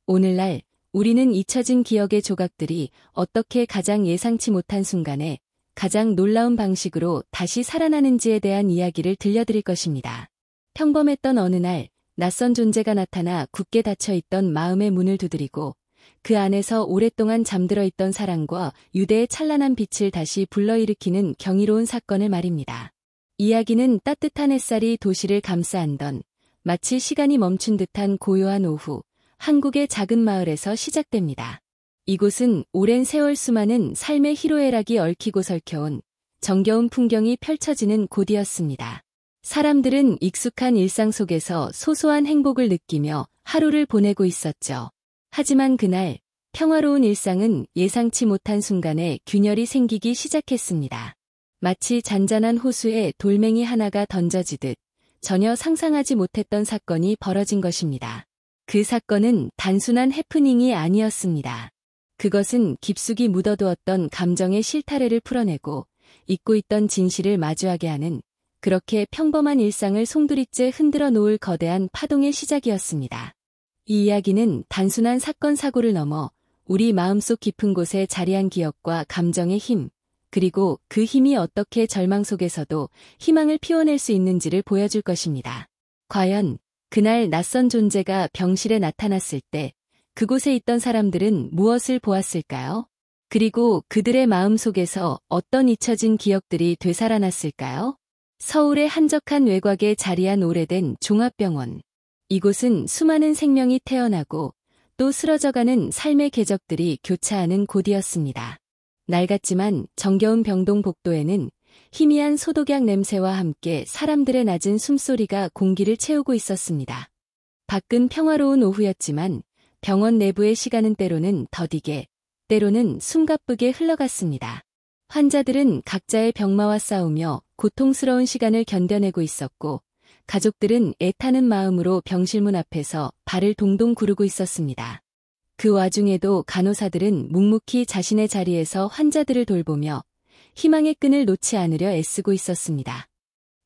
오늘날 우리는 잊혀진 기억의 조각들이 어떻게 가장 예상치 못한 순간에 가장 놀라운 방식으로 다시 살아나는지에 대한 이야기를 들려드릴 것입니다. 평범했던 어느 날, 낯선 존재가 나타나 굳게 닫혀있던 마음의 문을 두드리고 그 안에서 오랫동안 잠들어 있던 사랑과 유대의 찬란한 빛을 다시 불러일으키는 경이로운 사건을 말입니다. 이야기는 따뜻한 햇살이 도시를 감싸 안던 마치 시간이 멈춘 듯한 고요한 오후, 한국의 작은 마을에서 시작됩니다. 이곳은 오랜 세월 수많은 삶의 희로애락이 얽히고 설켜온 정겨운 풍경이 펼쳐지는 곳이었습니다. 사람들은 익숙한 일상 속에서 소소한 행복을 느끼며 하루를 보내고 있었죠. 하지만 그날 평화로운 일상은 예상치 못한 순간에 균열이 생기기 시작했습니다. 마치 잔잔한 호수에 돌멩이 하나가 던져지듯 전혀 상상하지 못했던 사건이 벌어진 것입니다. 그 사건은 단순한 해프닝이 아니었습니다. 그것은 깊숙이 묻어두었던 감정의 실타래를 풀어내고 잊고 있던 진실을 마주하게 하는 그렇게 평범한 일상을 송두리째 흔들어 놓을 거대한 파동의 시작이었습니다. 이 이야기는 단순한 사건 사고를 넘어 우리 마음속 깊은 곳에 자리한 기억과 감정의 힘, 그리고 그 힘이 어떻게 절망 속에서도 희망을 피워낼 수 있는지를 보여줄 것입니다. 과연 그날 낯선 존재가 병실에 나타났을 때 그곳에 있던 사람들은 무엇을 보았을까요? 그리고 그들의 마음 속에서 어떤 잊혀진 기억들이 되살아났을까요? 서울의 한적한 외곽에 자리한 오래된 종합병원. 이곳은 수많은 생명이 태어나고 또 쓰러져가는 삶의 궤적들이 교차하는 곳이었습니다. 낡았지만 정겨운 병동 복도에는 희미한 소독약 냄새와 함께 사람들의 낮은 숨소리가 공기를 채우고 있었습니다. 밖은 평화로운 오후였지만 병원 내부의 시간은 때로는 더디게, 때로는 숨가쁘게 흘러갔습니다. 환자들은 각자의 병마와 싸우며 고통스러운 시간을 견뎌내고 있었고, 가족들은 애타는 마음으로 병실문 앞에서 발을 동동 구르고 있었습니다. 그 와중에도 간호사들은 묵묵히 자신의 자리에서 환자들을 돌보며 희망의 끈을 놓지 않으려 애쓰고 있었습니다.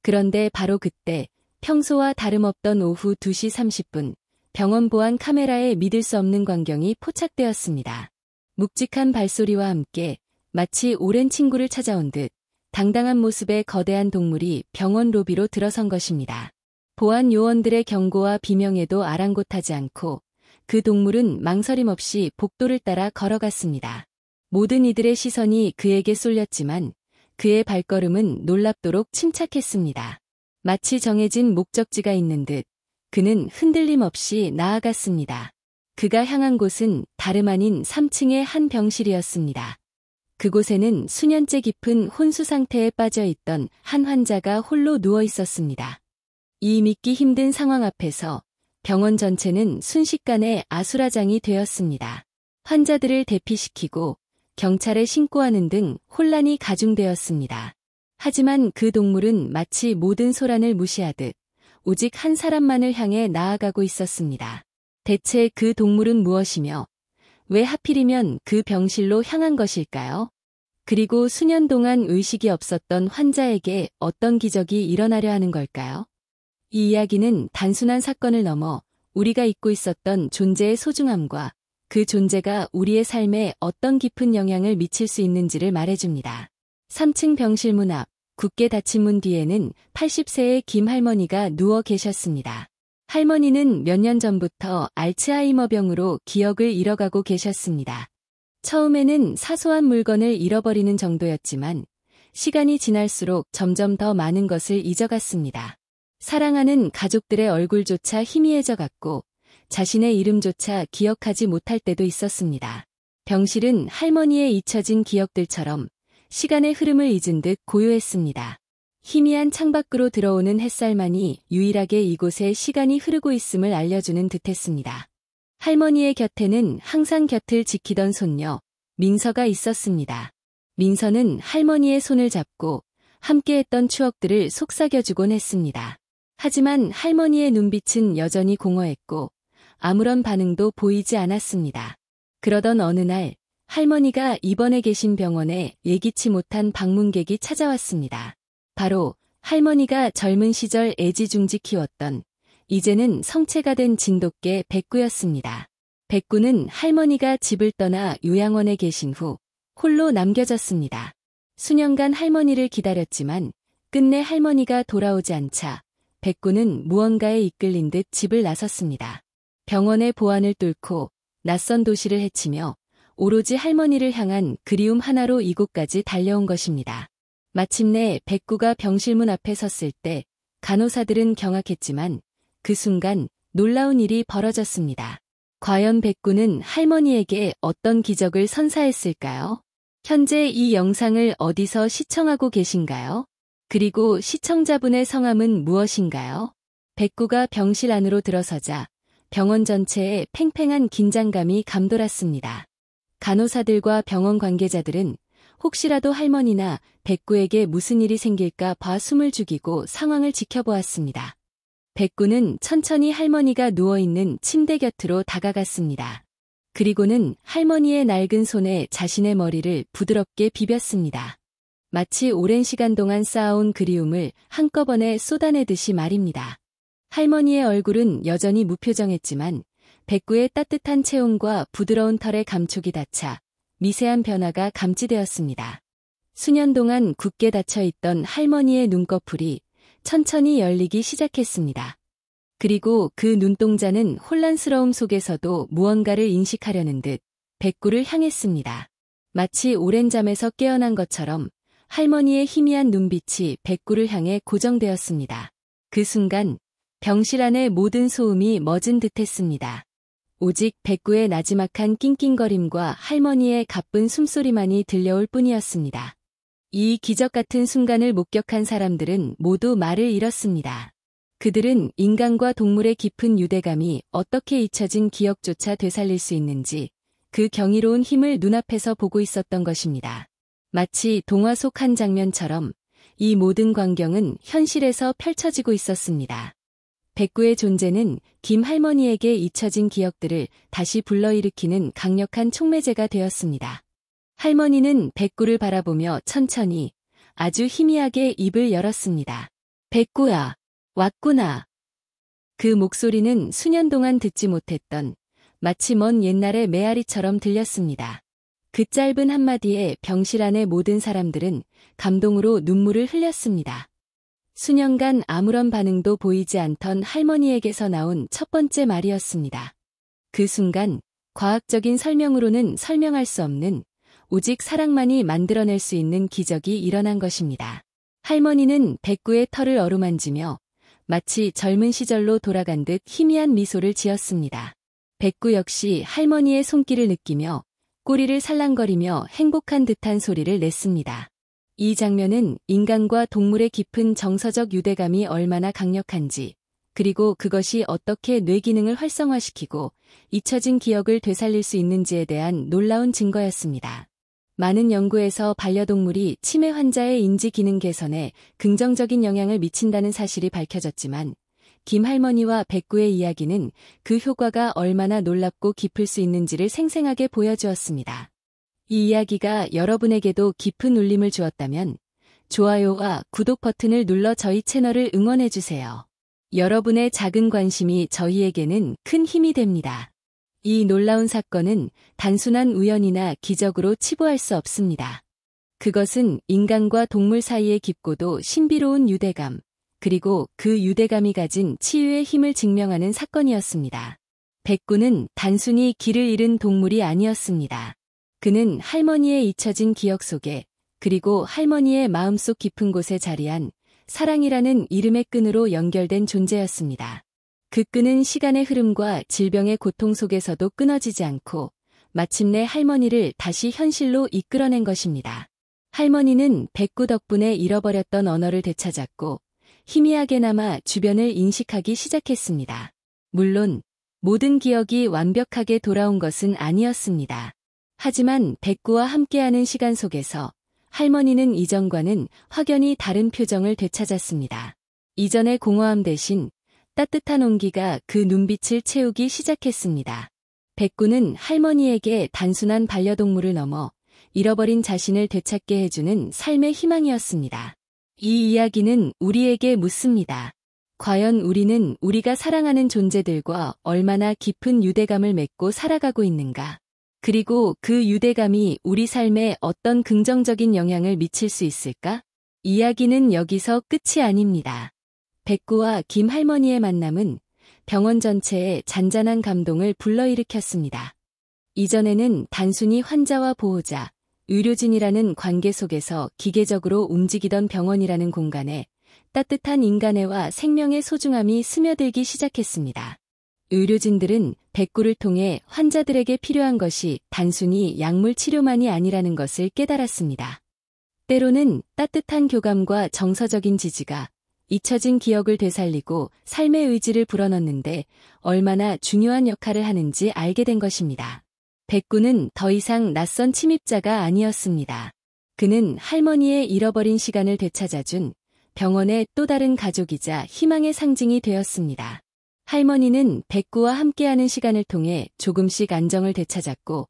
그런데 바로 그때 평소와 다름없던 오후 2시 30분 병원 보안 카메라에 믿을 수 없는 광경이 포착되었습니다. 묵직한 발소리와 함께 마치 오랜 친구를 찾아온 듯 당당한 모습의 거대한 동물이 병원 로비로 들어선 것입니다. 보안 요원들의 경고와 비명에도 아랑곳하지 않고 그 동물은 망설임 없이 복도를 따라 걸어갔습니다. 모든 이들의 시선이 그에게 쏠렸지만 그의 발걸음은 놀랍도록 침착했습니다. 마치 정해진 목적지가 있는 듯 그는 흔들림 없이 나아갔습니다. 그가 향한 곳은 다름 아닌 3층의 한 병실이었습니다. 그곳에는 수년째 깊은 혼수 상태에 빠져 있던 한 환자가 홀로 누워 있었습니다. 이 믿기 힘든 상황 앞에서 병원 전체는 순식간에 아수라장이 되었습니다. 환자들을 대피시키고 경찰에 신고하는 등 혼란이 가중되었습니다. 하지만 그 동물은 마치 모든 소란을 무시하듯 오직 한 사람만을 향해 나아가고 있었습니다. 대체 그 동물은 무엇이며 왜 하필이면 그 병실로 향한 것일까요? 그리고 수년 동안 의식이 없었던 환자에게 어떤 기적이 일어나려 하는 걸까요? 이 이야기는 단순한 사건을 넘어 우리가 잊고 있었던 존재의 소중함과 그 존재가 우리의 삶에 어떤 깊은 영향을 미칠 수 있는지를 말해줍니다. 3층 병실 문 앞, 굳게 닫힌 문 뒤에는 80세의 김 할머니가 누워 계셨습니다. 할머니는 몇 년 전부터 알츠하이머병으로 기억을 잃어가고 계셨습니다. 처음에는 사소한 물건을 잃어버리는 정도였지만 시간이 지날수록 점점 더 많은 것을 잊어갔습니다. 사랑하는 가족들의 얼굴조차 희미해져 갔고 자신의 이름조차 기억하지 못할 때도 있었습니다. 병실은 할머니의 잊혀진 기억들처럼 시간의 흐름을 잊은 듯 고요했습니다. 희미한 창밖으로 들어오는 햇살만이 유일하게 이곳에 시간이 흐르고 있음을 알려주는 듯했습니다. 할머니의 곁에는 항상 곁을 지키던 손녀, 민서가 있었습니다. 민서는 할머니의 손을 잡고 함께했던 추억들을 속삭여주곤 했습니다. 하지만 할머니의 눈빛은 여전히 공허했고 아무런 반응도 보이지 않았습니다. 그러던 어느 날 할머니가 입원해 계신 병원에 예기치 못한 방문객이 찾아왔습니다. 바로 할머니가 젊은 시절 애지중지 키웠던 이제는 성체가 된 진돗개 백구였습니다. 백구는 할머니가 집을 떠나 요양원에 계신 후 홀로 남겨졌습니다. 수년간 할머니를 기다렸지만 끝내 할머니가 돌아오지 않자 백구는 무언가에 이끌린 듯 집을 나섰습니다. 병원의 보안을 뚫고 낯선 도시를 헤치며 오로지 할머니를 향한 그리움 하나로 이곳까지 달려온 것입니다. 마침내 백구가 병실문 앞에 섰을 때 간호사들은 경악했지만 그 순간 놀라운 일이 벌어졌습니다. 과연 백구는 할머니에게 어떤 기적을 선사했을까요? 현재 이 영상을 어디서 시청하고 계신가요? 그리고 시청자분의 성함은 무엇인가요? 백구가 병실 안으로 들어서자 병원 전체에 팽팽한 긴장감이 감돌았습니다. 간호사들과 병원 관계자들은 혹시라도 할머니나 백구에게 무슨 일이 생길까 봐 숨을 죽이고 상황을 지켜보았습니다. 백구는 천천히 할머니가 누워있는 침대 곁으로 다가갔습니다. 그리고는 할머니의 낡은 손에 자신의 머리를 부드럽게 비볐습니다. 마치 오랜 시간 동안 쌓아온 그리움을 한꺼번에 쏟아내듯이 말입니다. 할머니의 얼굴은 여전히 무표정했지만 백구의 따뜻한 체온과 부드러운 털의 감촉이 닿자 미세한 변화가 감지되었습니다. 수년 동안 굳게 닫혀있던 할머니의 눈꺼풀이 천천히 열리기 시작했습니다. 그리고 그 눈동자는 혼란스러움 속에서도 무언가를 인식하려는 듯 백구를 향했습니다. 마치 오랜 잠에서 깨어난 것처럼 할머니의 희미한 눈빛이 백구를 향해 고정되었습니다. 그 순간 병실 안의 모든 소음이 멎은 듯했습니다. 오직 백구의 나지막한 낑낑거림과 할머니의 가쁜 숨소리만이 들려올 뿐이었습니다. 이 기적 같은 순간을 목격한 사람들은 모두 말을 잃었습니다. 그들은 인간과 동물의 깊은 유대감이 어떻게 잊혀진 기억조차 되살릴 수 있는지 그 경이로운 힘을 눈앞에서 보고 있었던 것입니다. 마치 동화 속 한 장면처럼 이 모든 광경은 현실에서 펼쳐지고 있었습니다. 백구의 존재는 김 할머니에게 잊혀진 기억들을 다시 불러일으키는 강력한 촉매제가 되었습니다. 할머니는 백구를 바라보며 천천히 아주 희미하게 입을 열었습니다. 백구야, 왔구나. 그 목소리는 수년 동안 듣지 못했던 마치 먼 옛날의 메아리처럼 들렸습니다. 그 짧은 한마디에 병실 안의 모든 사람들은 감동으로 눈물을 흘렸습니다. 수년간 아무런 반응도 보이지 않던 할머니에게서 나온 첫 번째 말이었습니다. 그 순간 과학적인 설명으로는 설명할 수 없는 오직 사랑만이 만들어낼 수 있는 기적이 일어난 것입니다. 할머니는 백구의 털을 어루만지며 마치 젊은 시절로 돌아간 듯 희미한 미소를 지었습니다. 백구 역시 할머니의 손길을 느끼며 꼬리를 살랑거리며 행복한 듯한 소리를 냈습니다. 이 장면은 인간과 동물의 깊은 정서적 유대감이 얼마나 강력한지, 그리고 그것이 어떻게 뇌 기능을 활성화시키고 잊혀진 기억을 되살릴 수 있는지에 대한 놀라운 증거였습니다. 많은 연구에서 반려동물이 치매 환자의 인지 기능 개선에 긍정적인 영향을 미친다는 사실이 밝혀졌지만 김 할머니와 백구의 이야기는 그 효과가 얼마나 놀랍고 깊을 수 있는지를 생생하게 보여주었습니다. 이 이야기가 여러분에게도 깊은 울림을 주었다면 좋아요와 구독 버튼을 눌러 저희 채널을 응원해주세요. 여러분의 작은 관심이 저희에게는 큰 힘이 됩니다. 이 놀라운 사건은 단순한 우연이나 기적으로 치부할 수 없습니다. 그것은 인간과 동물 사이의 깊고도 신비로운 유대감, 그리고 그 유대감이 가진 치유의 힘을 증명하는 사건이었습니다. 백구는 단순히 길을 잃은 동물이 아니었습니다. 그는 할머니의 잊혀진 기억 속에, 그리고 할머니의 마음속 깊은 곳에 자리한 사랑이라는 이름의 끈으로 연결된 존재였습니다. 그 끈은 시간의 흐름과 질병의 고통 속에서도 끊어지지 않고 마침내 할머니를 다시 현실로 이끌어낸 것입니다. 할머니는 백구 덕분에 잃어버렸던 언어를 되찾았고 희미하게나마 주변을 인식하기 시작했습니다. 물론 모든 기억이 완벽하게 돌아온 것은 아니었습니다. 하지만 백구와 함께하는 시간 속에서 할머니는 이전과는 확연히 다른 표정을 되찾았습니다. 이전의 공허함 대신 따뜻한 온기가 그 눈빛을 채우기 시작했습니다. 백구는 할머니에게 단순한 반려동물을 넘어 잃어버린 자신을 되찾게 해주는 삶의 희망이었습니다. 이 이야기는 우리에게 묻습니다. 과연 우리는 우리가 사랑하는 존재들과 얼마나 깊은 유대감을 맺고 살아가고 있는가? 그리고 그 유대감이 우리 삶에 어떤 긍정적인 영향을 미칠 수 있을까? 이야기는 여기서 끝이 아닙니다. 백구와 김 할머니의 만남은 병원 전체에 잔잔한 감동을 불러일으켰습니다. 이전에는 단순히 환자와 보호자, 의료진이라는 관계 속에서 기계적으로 움직이던 병원이라는 공간에 따뜻한 인간애와 생명의 소중함이 스며들기 시작했습니다. 의료진들은 백구를 통해 환자들에게 필요한 것이 단순히 약물 치료만이 아니라는 것을 깨달았습니다. 때로는 따뜻한 교감과 정서적인 지지가 잊혀진 기억을 되살리고 삶의 의지를 불어넣는데 얼마나 중요한 역할을 하는지 알게 된 것입니다. 백구는 더 이상 낯선 침입자가 아니었습니다. 그는 할머니의 잃어버린 시간을 되찾아준 병원의 또 다른 가족이자 희망의 상징이 되었습니다. 할머니는 백구와 함께하는 시간을 통해 조금씩 안정을 되찾았고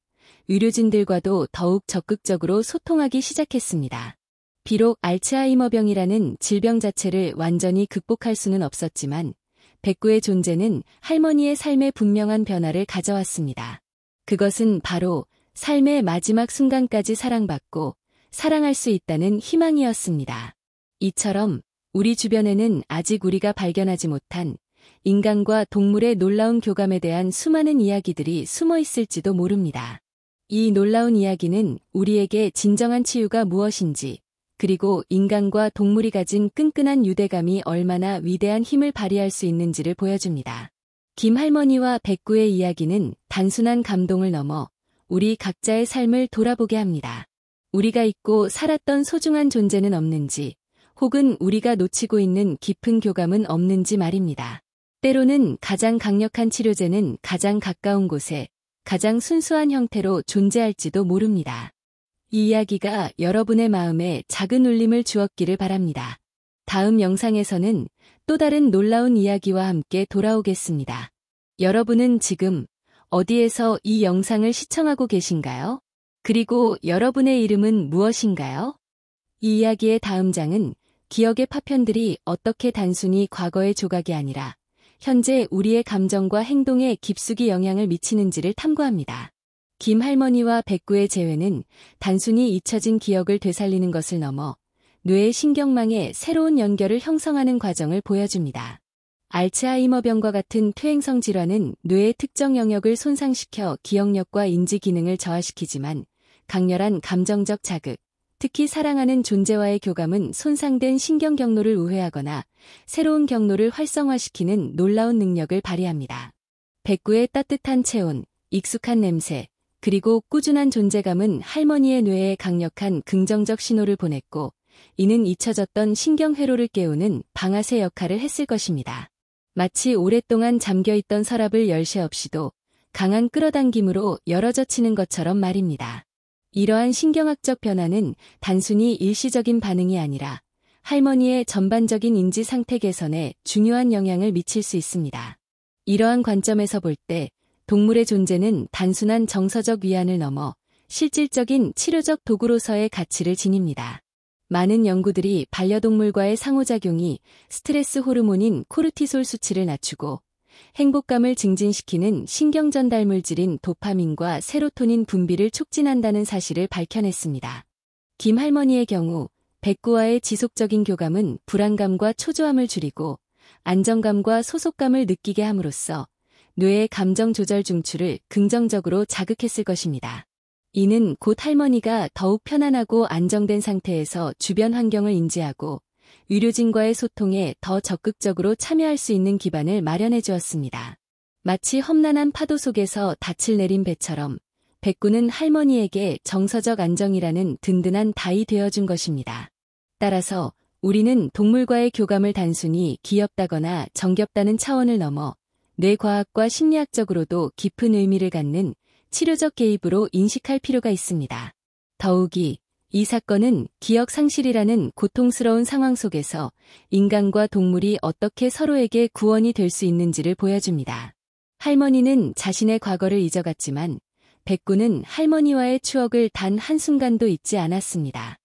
의료진들과도 더욱 적극적으로 소통하기 시작했습니다. 비록 알츠하이머병이라는 질병 자체를 완전히 극복할 수는 없었지만 백구의 존재는 할머니의 삶에 분명한 변화를 가져왔습니다. 그것은 바로 삶의 마지막 순간까지 사랑받고 사랑할 수 있다는 희망이었습니다. 이처럼 우리 주변에는 아직 우리가 발견하지 못한 인간과 동물의 놀라운 교감에 대한 수많은 이야기들이 숨어 있을지도 모릅니다. 이 놀라운 이야기는 우리에게 진정한 치유가 무엇인지, 그리고 인간과 동물이 가진 끈끈한 유대감이 얼마나 위대한 힘을 발휘할 수 있는지를 보여줍니다. 김 할머니와 백구의 이야기는 단순한 감동을 넘어 우리 각자의 삶을 돌아보게 합니다. 우리가 잊고 살았던 소중한 존재는 없는지, 혹은 우리가 놓치고 있는 깊은 교감은 없는지 말입니다. 때로는 가장 강력한 치료제는 가장 가까운 곳에 가장 순수한 형태로 존재할지도 모릅니다. 이 이야기가 여러분의 마음에 작은 울림을 주었기를 바랍니다. 다음 영상에서는 또 다른 놀라운 이야기와 함께 돌아오겠습니다. 여러분은 지금 어디에서 이 영상을 시청하고 계신가요? 그리고 여러분의 이름은 무엇인가요? 이 이야기의 다음 장은 기억의 파편들이 어떻게 단순히 과거의 조각이 아니라 현재 우리의 감정과 행동에 깊숙이 영향을 미치는지를 탐구합니다. 김 할머니와 백구의 재회는 단순히 잊혀진 기억을 되살리는 것을 넘어 뇌의 신경망에 새로운 연결을 형성하는 과정을 보여줍니다. 알츠하이머병과 같은 퇴행성 질환은 뇌의 특정 영역을 손상시켜 기억력과 인지 기능을 저하시키지만 강렬한 감정적 자극, 특히 사랑하는 존재와의 교감은 손상된 신경 경로를 우회하거나 새로운 경로를 활성화시키는 놀라운 능력을 발휘합니다. 백구의 따뜻한 체온, 익숙한 냄새, 그리고 꾸준한 존재감은 할머니의 뇌에 강력한 긍정적 신호를 보냈고, 이는 잊혀졌던 신경회로를 깨우는 방아쇠 역할을 했을 것입니다. 마치 오랫동안 잠겨있던 서랍을 열 새 없이도 강한 끌어당김으로 열어젖히는 것처럼 말입니다. 이러한 신경학적 변화는 단순히 일시적인 반응이 아니라 할머니의 전반적인 인지 상태 개선에 중요한 영향을 미칠 수 있습니다. 이러한 관점에서 볼 때 동물의 존재는 단순한 정서적 위안을 넘어 실질적인 치료적 도구로서의 가치를 지닙니다. 많은 연구들이 반려동물과의 상호작용이 스트레스 호르몬인 코르티솔 수치를 낮추고 행복감을 증진시키는 신경전달 물질인 도파민과 세로토닌 분비를 촉진한다는 사실을 밝혀냈습니다. 김 할머니의 경우 백구와의 지속적인 교감은 불안감과 초조함을 줄이고 안정감과 소속감을 느끼게 함으로써 뇌의 감정 조절 중추를 긍정적으로 자극했을 것입니다. 이는 곧 할머니가 더욱 편안하고 안정된 상태에서 주변 환경을 인지하고 의료진과의 소통에 더 적극적으로 참여할 수 있는 기반을 마련해 주었습니다. 마치 험난한 파도 속에서 닻을 내린 배처럼 백구는 할머니에게 정서적 안정이라는 든든한 다이 되어준 것입니다. 따라서 우리는 동물과의 교감을 단순히 귀엽다거나 정겹다는 차원을 넘어 뇌과학과 심리학적으로도 깊은 의미를 갖는 치료적 개입으로 인식할 필요가 있습니다. 더욱이 이 사건은 기억 상실이라는 고통스러운 상황 속에서 인간과 동물이 어떻게 서로에게 구원이 될 수 있는지를 보여줍니다. 할머니는 자신의 과거를 잊어갔지만 백구는 할머니와의 추억을 단 한순간도 잊지 않았습니다.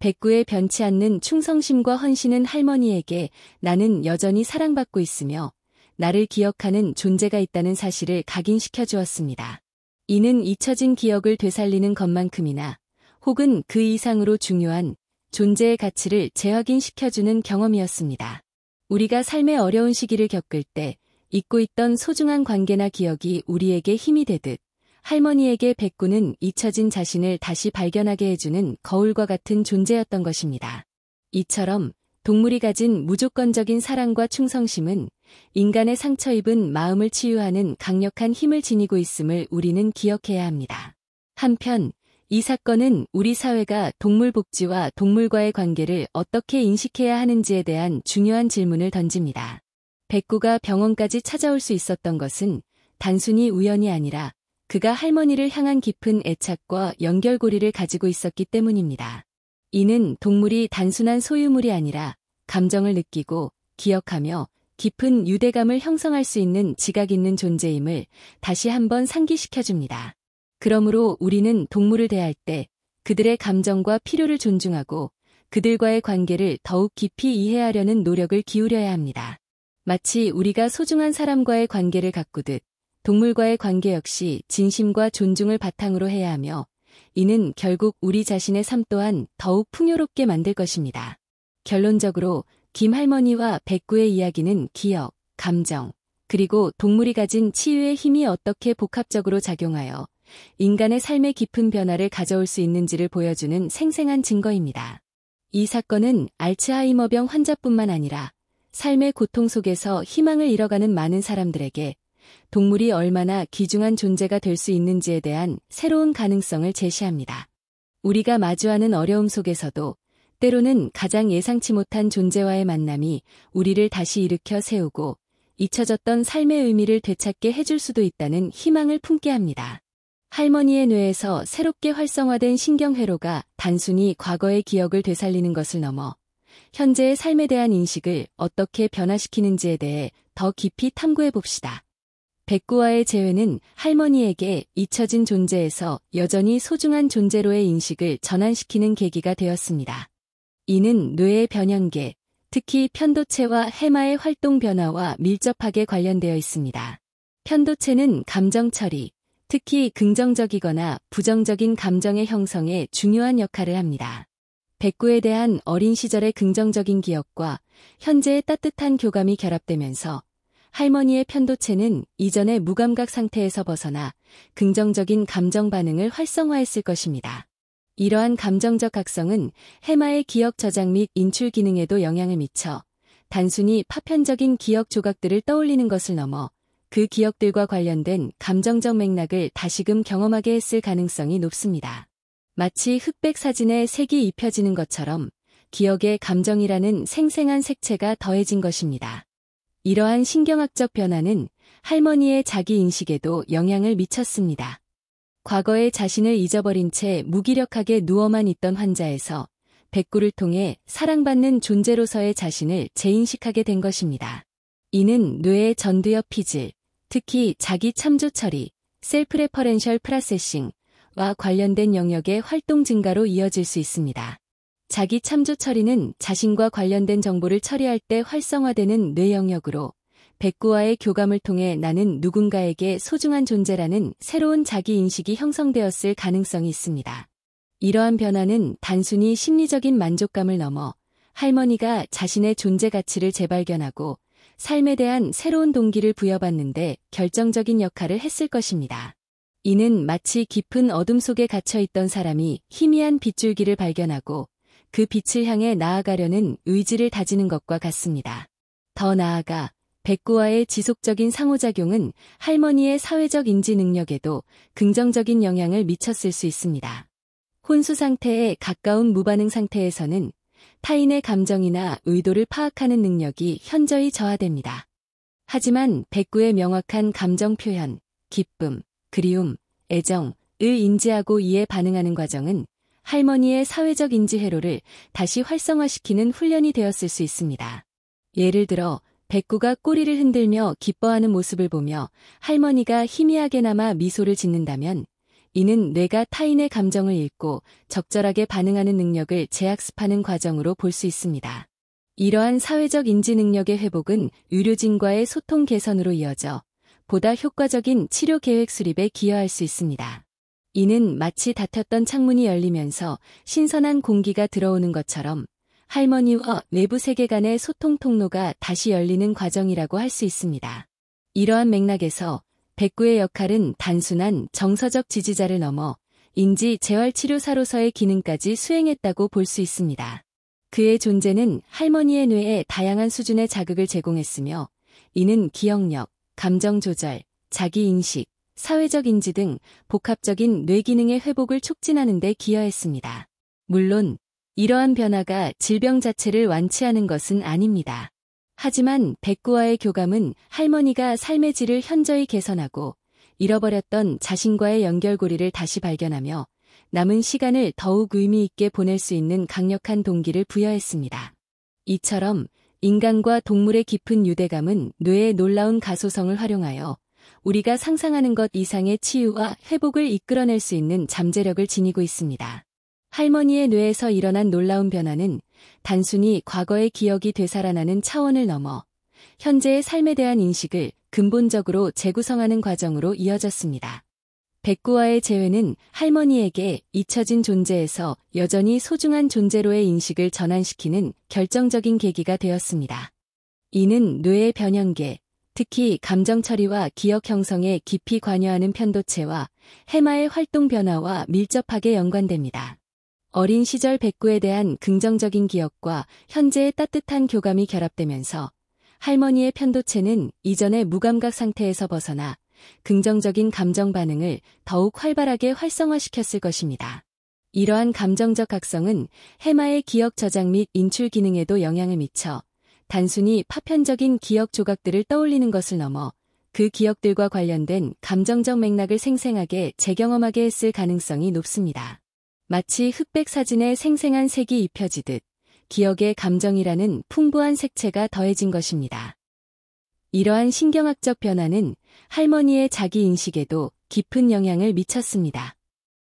백구의 변치 않는 충성심과 헌신은 할머니에게 나는 여전히 사랑받고 있으며 나를 기억하는 존재가 있다는 사실을 각인시켜 주었습니다. 이는 잊혀진 기억을 되살리는 것만큼이나 혹은 그 이상으로 중요한 존재의 가치를 재확인시켜주는 경험이었습니다. 우리가 삶의 어려운 시기를 겪을 때 잊고 있던 소중한 관계나 기억이 우리에게 힘이 되듯 할머니에게 백구는 잊혀진 자신을 다시 발견하게 해주는 거울과 같은 존재였던 것입니다. 이처럼 동물이 가진 무조건적인 사랑과 충성심은 인간의 상처 입은 마음을 치유하는 강력한 힘을 지니고 있음을 우리는 기억해야 합니다. 한편 이 사건은 우리 사회가 동물 복지와 동물과의 관계를 어떻게 인식해야 하는지에 대한 중요한 질문을 던집니다. 백구가 병원까지 찾아올 수 있었던 것은 단순히 우연이 아니라 그가 할머니를 향한 깊은 애착과 연결고리를 가지고 있었기 때문입니다. 이는 동물이 단순한 소유물이 아니라 감정을 느끼고 기억하며 깊은 유대감을 형성할 수 있는 지각 있는 존재임을 다시 한번 상기시켜줍니다. 그러므로 우리는 동물을 대할 때 그들의 감정과 필요를 존중하고 그들과의 관계를 더욱 깊이 이해하려는 노력을 기울여야 합니다. 마치 우리가 소중한 사람과의 관계를 가꾸듯 동물과의 관계 역시 진심과 존중을 바탕으로 해야 하며 이는 결국 우리 자신의 삶 또한 더욱 풍요롭게 만들 것입니다. 결론적으로 김 할머니와 백구의 이야기는 기억, 감정, 그리고 동물이 가진 치유의 힘이 어떻게 복합적으로 작용하여 인간의 삶의 깊은 변화를 가져올 수 있는지를 보여주는 생생한 증거입니다. 이 사건은 알츠하이머병 환자뿐만 아니라 삶의 고통 속에서 희망을 잃어가는 많은 사람들에게 동물이 얼마나 귀중한 존재가 될 수 있는지에 대한 새로운 가능성을 제시합니다. 우리가 마주하는 어려움 속에서도 때로는 가장 예상치 못한 존재와의 만남이 우리를 다시 일으켜 세우고 잊혀졌던 삶의 의미를 되찾게 해줄 수도 있다는 희망을 품게 합니다. 할머니의 뇌에서 새롭게 활성화된 신경회로가 단순히 과거의 기억을 되살리는 것을 넘어 현재의 삶에 대한 인식을 어떻게 변화시키는지에 대해 더 깊이 탐구해 봅시다. 백구와의 재회는 할머니에게 잊혀진 존재에서 여전히 소중한 존재로의 인식을 전환시키는 계기가 되었습니다. 이는 뇌의 변형계, 특히 편도체와 해마의 활동 변화와 밀접하게 관련되어 있습니다. 편도체는 감정 처리, 특히 긍정적이거나 부정적인 감정의 형성에 중요한 역할을 합니다. 백구에 대한 어린 시절의 긍정적인 기억과 현재의 따뜻한 교감이 결합되면서 할머니의 편도체는 이전의 무감각 상태에서 벗어나 긍정적인 감정 반응을 활성화했을 것입니다. 이러한 감정적 각성은 해마의 기억 저장 및 인출 기능에도 영향을 미쳐 단순히 파편적인 기억 조각들을 떠올리는 것을 넘어 그 기억들과 관련된 감정적 맥락을 다시금 경험하게 했을 가능성이 높습니다. 마치 흑백 사진에 색이 입혀지는 것처럼 기억에 감정이라는 생생한 색채가 더해진 것입니다. 이러한 신경학적 변화는 할머니의 자기인식에도 영향을 미쳤습니다. 과거에 자신을 잊어버린 채 무기력하게 누워만 있던 환자에서 백구를 통해 사랑받는 존재로서의 자신을 재인식하게 된 것입니다. 이는 뇌의 전두엽 피질, 특히 자기 참조 처리, 셀프 레퍼렌셜 프로세싱과 관련된 영역의 활동 증가로 이어질 수 있습니다. 자기 참조 처리는 자신과 관련된 정보를 처리할 때 활성화되는 뇌 영역으로 백구와의 교감을 통해 나는 누군가에게 소중한 존재라는 새로운 자기인식이 형성되었을 가능성이 있습니다. 이러한 변화는 단순히 심리적인 만족감을 넘어 할머니가 자신의 존재 가치를 재발견하고 삶에 대한 새로운 동기를 부여받는데 결정적인 역할을 했을 것입니다. 이는 마치 깊은 어둠 속에 갇혀있던 사람이 희미한 빗줄기를 발견하고 그 빛을 향해 나아가려는 의지를 다지는 것과 같습니다. 더 나아가 백구와의 지속적인 상호작용은 할머니의 사회적 인지 능력에도 긍정적인 영향을 미쳤을 수 있습니다. 혼수 상태에 가까운 무반응 상태에서는 타인의 감정이나 의도를 파악하는 능력이 현저히 저하됩니다. 하지만 백구의 명확한 감정 표현, 기쁨, 그리움, 애정을 인지하고 이에 반응하는 과정은 할머니의 사회적 인지 회로를 다시 활성화시키는 훈련이 되었을 수 있습니다. 예를 들어 백구가 꼬리를 흔들며 기뻐하는 모습을 보며 할머니가 희미하게나마 미소를 짓는다면 이는 뇌가 타인의 감정을 읽고 적절하게 반응하는 능력을 재학습하는 과정으로 볼 수 있습니다. 이러한 사회적 인지 능력의 회복은 의료진과의 소통 개선으로 이어져 보다 효과적인 치료 계획 수립에 기여할 수 있습니다. 이는 마치 닫혔던 창문이 열리면서 신선한 공기가 들어오는 것처럼 할머니와 외부 세계 간의 소통 통로가 다시 열리는 과정이라고 할 수 있습니다. 이러한 맥락에서 백구의 역할은 단순한 정서적 지지자를 넘어 인지 재활치료사로서의 기능까지 수행했다고 볼 수 있습니다. 그의 존재는 할머니의 뇌에 다양한 수준의 자극을 제공했으며 이는 기억력, 감정 조절, 자기인식, 사회적 인지 등 복합적인 뇌 기능의 회복을 촉진하는 데 기여했습니다. 물론 이러한 변화가 질병 자체를 완치하는 것은 아닙니다. 하지만 백구와의 교감은 할머니가 삶의 질을 현저히 개선하고 잃어버렸던 자신과의 연결고리를 다시 발견하며 남은 시간을 더욱 의미 있게 보낼 수 있는 강력한 동기를 부여했습니다. 이처럼 인간과 동물의 깊은 유대감은 뇌의 놀라운 가소성을 활용하여 우리가 상상하는 것 이상의 치유와 회복을 이끌어낼 수 있는 잠재력을 지니고 있습니다. 할머니의 뇌에서 일어난 놀라운 변화는 단순히 과거의 기억이 되살아나는 차원을 넘어 현재의 삶에 대한 인식을 근본적으로 재구성하는 과정으로 이어졌습니다. 백구와의 재회는 할머니에게 잊혀진 존재에서 여전히 소중한 존재로의 인식을 전환시키는 결정적인 계기가 되었습니다. 이는 뇌의 변형계, 특히 감정 처리와 기억 형성에 깊이 관여하는 편도체와 해마의 활동 변화와 밀접하게 연관됩니다. 어린 시절 백구에 대한 긍정적인 기억과 현재의 따뜻한 교감이 결합되면서 할머니의 편도체는 이전의 무감각 상태에서 벗어나 긍정적인 감정 반응을 더욱 활발하게 활성화시켰을 것입니다. 이러한 감정적 각성은 해마의 기억 저장 및 인출 기능에도 영향을 미쳐 단순히 파편적인 기억 조각들을 떠올리는 것을 넘어 그 기억들과 관련된 감정적 맥락을 생생하게 재경험하게 했을 가능성이 높습니다. 마치 흑백 사진에 생생한 색이 입혀지듯 기억의 감정이라는 풍부한 색채가 더해진 것입니다. 이러한 신경학적 변화는 할머니의 자기인식에도 깊은 영향을 미쳤습니다.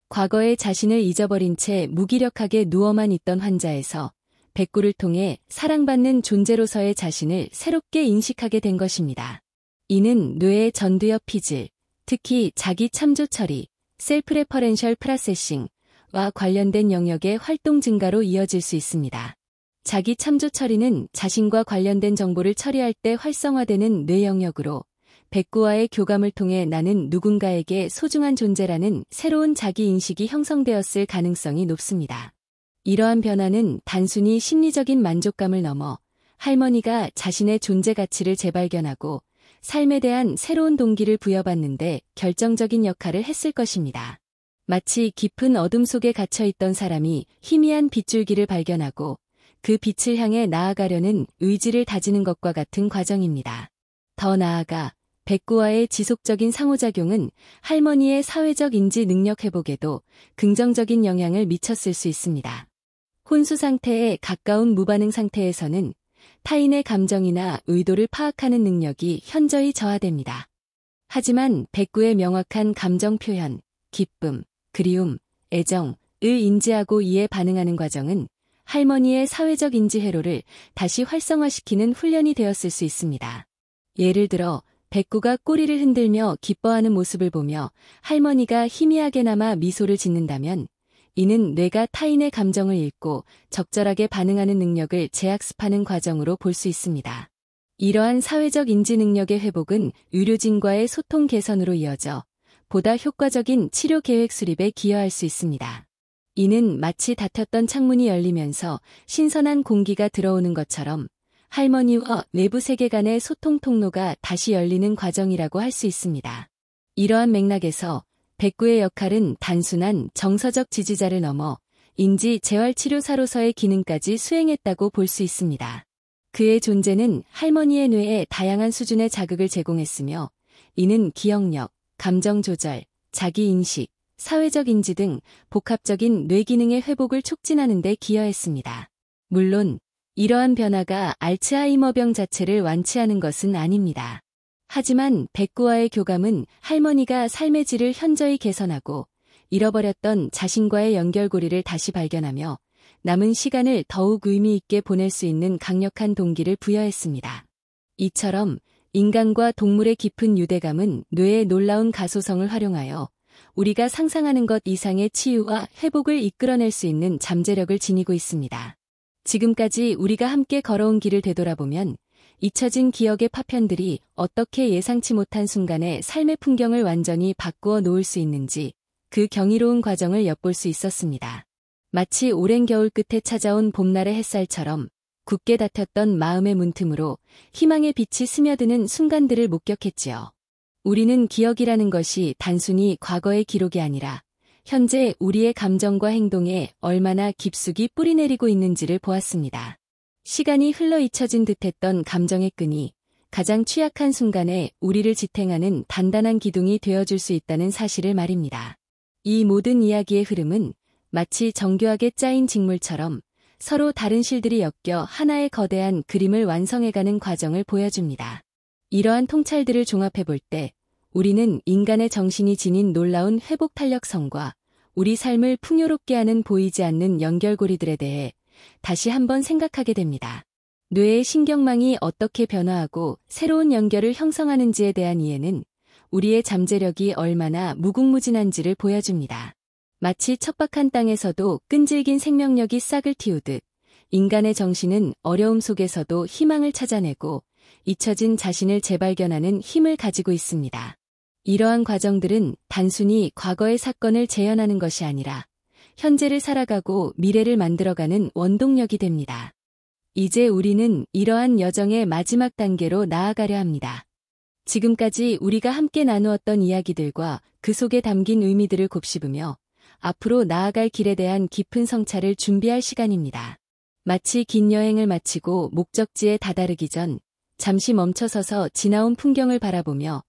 과거에 자신을 잊어버린 채 무기력하게 누워만 있던 환자에서 백구를 통해 사랑받는 존재로서의 자신을 새롭게 인식하게 된 것입니다. 이는 뇌의 전두엽 피질, 특히 자기 참조 처리, 셀프 레퍼렌셜 프로세싱과 관련된 영역의 활동 증가로 이어질 수 있습니다. 자기 참조 처리는 자신과 관련된 정보를 처리할 때 활성화되는 뇌 영역으로 백구와의 교감을 통해 나는 누군가에게 소중한 존재라는 새로운 자기인식이 형성되었을 가능성이 높습니다. 이러한 변화는 단순히 심리적인 만족감을 넘어 할머니가 자신의 존재 가치를 재발견하고 삶에 대한 새로운 동기를 부여받는데 결정적인 역할을 했을 것입니다. 마치 깊은 어둠 속에 갇혀있던 사람이 희미한 빗줄기를 발견하고 그 빛을 향해 나아가려는 의지를 다지는 것과 같은 과정입니다. 더 나아가 백구와의 지속적인 상호작용은 할머니의 사회적 인지 능력 회복에도 긍정적인 영향을 미쳤을 수 있습니다. 혼수 상태에 가까운 무반응 상태에서는 타인의 감정이나 의도를 파악하는 능력이 현저히 저하됩니다. 하지만 백구의 명확한 감정 표현, 기쁨, 그리움, 애정을 인지하고 이에 반응하는 과정은 할머니의 사회적 인지 회로를 다시 활성화시키는 훈련이 되었을 수 있습니다. 예를 들어 백구가 꼬리를 흔들며 기뻐하는 모습을 보며 할머니가 희미하게나마 미소를 짓는다면 이는 뇌가 타인의 감정을 읽고 적절하게 반응하는 능력을 재학습하는 과정으로 볼 수 있습니다. 이러한 사회적 인지 능력의 회복은 의료진과의 소통 개선으로 이어져 보다 효과적인 치료 계획 수립에 기여할 수 있습니다. 이는 마치 닫혔던 창문이 열리면서 신선한 공기가 들어오는 것처럼 할머니와 외부 세계 간의 소통 통로가 다시 열리는 과정이라고 할 수 있습니다. 이러한 맥락에서 백구의 역할은 단순한 정서적 지지자를 넘어 인지 재활치료사로서의 기능까지 수행했다고 볼 수 있습니다. 그의 존재는 할머니의 뇌에 다양한 수준의 자극을 제공했으며 이는 기억력, 감정 조절, 자기인식, 사회적 인지 등 복합적인 뇌 기능의 회복을 촉진하는 데 기여했습니다. 물론 이러한 변화가 알츠하이머병 자체를 완치하는 것은 아닙니다. 하지만 백구와의 교감은 할머니가 삶의 질을 현저히 개선하고 잃어버렸던 자신과의 연결고리를 다시 발견하며 남은 시간을 더욱 의미 있게 보낼 수 있는 강력한 동기를 부여했습니다. 이처럼 인간과 동물의 깊은 유대감은 뇌의 놀라운 가소성을 활용하여 우리가 상상하는 것 이상의 치유와 회복을 이끌어낼 수 있는 잠재력을 지니고 있습니다. 지금까지 우리가 함께 걸어온 길을 되돌아보면 잊혀진 기억의 파편들이 어떻게 예상치 못한 순간에 삶의 풍경을 완전히 바꾸어 놓을 수 있는지 그 경이로운 과정을 엿볼 수 있었습니다. 마치 오랜 겨울 끝에 찾아온 봄날의 햇살처럼 굳게 닫혔던 마음의 문틈으로 희망의 빛이 스며드는 순간들을 목격했지요. 우리는 기억이라는 것이 단순히 과거의 기록이 아니라 현재 우리의 감정과 행동에 얼마나 깊숙이 뿌리내리고 있는지를 보았습니다. 시간이 흘러 잊혀진 듯했던 감정의 끈이 가장 취약한 순간에 우리를 지탱하는 단단한 기둥이 되어줄 수 있다는 사실을 말입니다. 이 모든 이야기의 흐름은 마치 정교하게 짜인 직물처럼 서로 다른 실들이 엮여 하나의 거대한 그림을 완성해가는 과정을 보여줍니다. 이러한 통찰들을 종합해볼 때 우리는 인간의 정신이 지닌 놀라운 회복 탄력성과 우리 삶을 풍요롭게 하는 보이지 않는 연결고리들에 대해 다시 한번 생각하게 됩니다. 뇌의 신경망이 어떻게 변화하고 새로운 연결을 형성하는지에 대한 이해는 우리의 잠재력이 얼마나 무궁무진한지를 보여줍니다. 마치 척박한 땅에서도 끈질긴 생명력이 싹을 틔우듯 인간의 정신은 어려움 속에서도 희망을 찾아내고 잊혀진 자신을 재발견하는 힘을 가지고 있습니다. 이러한 과정들은 단순히 과거의 사건을 재현하는 것이 아니라 현재를 살아가고 미래를 만들어가는 원동력이 됩니다. 이제 우리는 이러한 여정의 마지막 단계로 나아가려 합니다. 지금까지 우리가 함께 나누었던 이야기들과 그 속에 담긴 의미들을 곱씹으며 앞으로 나아갈 길에 대한 깊은 성찰을 준비할 시간입니다. 마치 긴 여행을 마치고 목적지에 다다르기 전 잠시 멈춰서서 지나온 풍경을 바라보며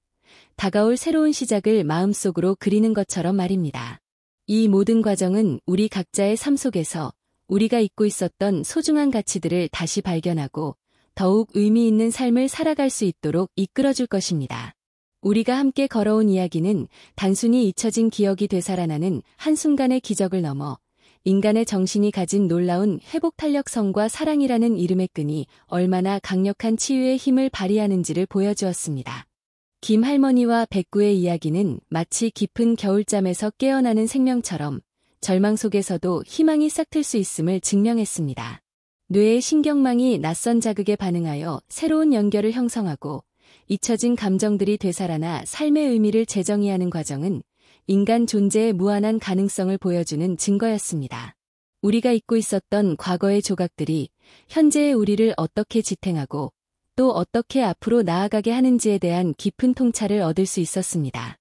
다가올 새로운 시작을 마음속으로 그리는 것처럼 말입니다. 이 모든 과정은 우리 각자의 삶 속에서 우리가 잊고 있었던 소중한 가치들을 다시 발견하고 더욱 의미 있는 삶을 살아갈 수 있도록 이끌어줄 것입니다. 우리가 함께 걸어온 이야기는 단순히 잊혀진 기억이 되살아나는 한순간의 기적을 넘어 인간의 정신이 가진 놀라운 회복 탄력성과 사랑이라는 이름의 끈이 얼마나 강력한 치유의 힘을 발휘하는지를 보여주었습니다. 김 할머니와 백구의 이야기는 마치 깊은 겨울잠에서 깨어나는 생명처럼 절망 속에서도 희망이 싹틀 수 있음을 증명했습니다. 뇌의 신경망이 낯선 자극에 반응하여 새로운 연결을 형성하고 잊혀진 감정들이 되살아나 삶의 의미를 재정의하는 과정은 인간 존재의 무한한 가능성을 보여주는 증거였습니다. 우리가 잊고 있었던 과거의 조각들이 현재의 우리를 어떻게 지탱하고 또 어떻게 앞으로 나아가게 하는지에 대한 깊은 통찰을 얻을 수 있었습니다.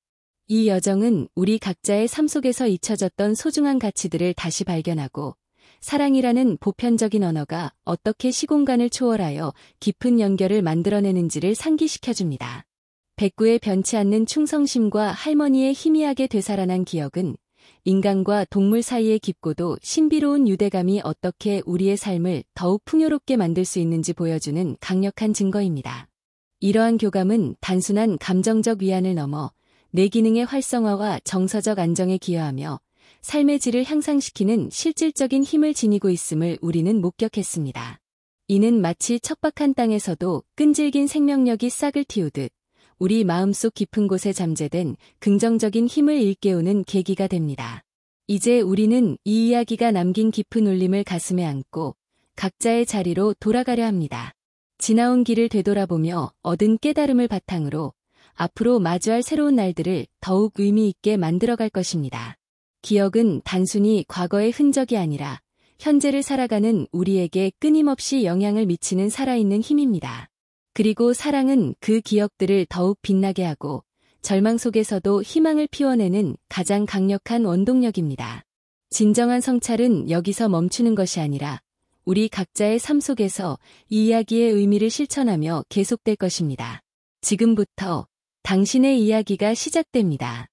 이 여정은 우리 각자의 삶 속에서 잊혀졌던 소중한 가치들을 다시 발견하고 사랑이라는 보편적인 언어가 어떻게 시공간을 초월하여 깊은 연결을 만들어내는지를 상기시켜줍니다. 백구의 변치 않는 충성심과 할머니의 희미하게 되살아난 기억은 인간과 동물 사이의 깊고도 신비로운 유대감이 어떻게 우리의 삶을 더욱 풍요롭게 만들 수 있는지 보여주는 강력한 증거입니다. 이러한 교감은 단순한 감정적 위안을 넘어 뇌 기능의 활성화와 정서적 안정에 기여하며 삶의 질을 향상시키는 실질적인 힘을 지니고 있음을 우리는 목격했습니다. 이는 마치 척박한 땅에서도 끈질긴 생명력이 싹을 틔우듯 우리 마음속 깊은 곳에 잠재된 긍정적인 힘을 일깨우는 계기가 됩니다. 이제 우리는 이 이야기가 남긴 깊은 울림을 가슴에 안고 각자의 자리로 돌아가려 합니다. 지나온 길을 되돌아보며 얻은 깨달음을 바탕으로 앞으로 마주할 새로운 날들을 더욱 의미 있게 만들어갈 것입니다. 기억은 단순히 과거의 흔적이 아니라 현재를 살아가는 우리에게 끊임없이 영향을 미치는 살아있는 힘입니다. 그리고 사랑은 그 기억들을 더욱 빛나게 하고 절망 속에서도 희망을 피워내는 가장 강력한 원동력입니다. 진정한 성찰은 여기서 멈추는 것이 아니라 우리 각자의 삶 속에서 이 이야기의 의미를 실천하며 계속될 것입니다. 지금부터 당신의 이야기가 시작됩니다.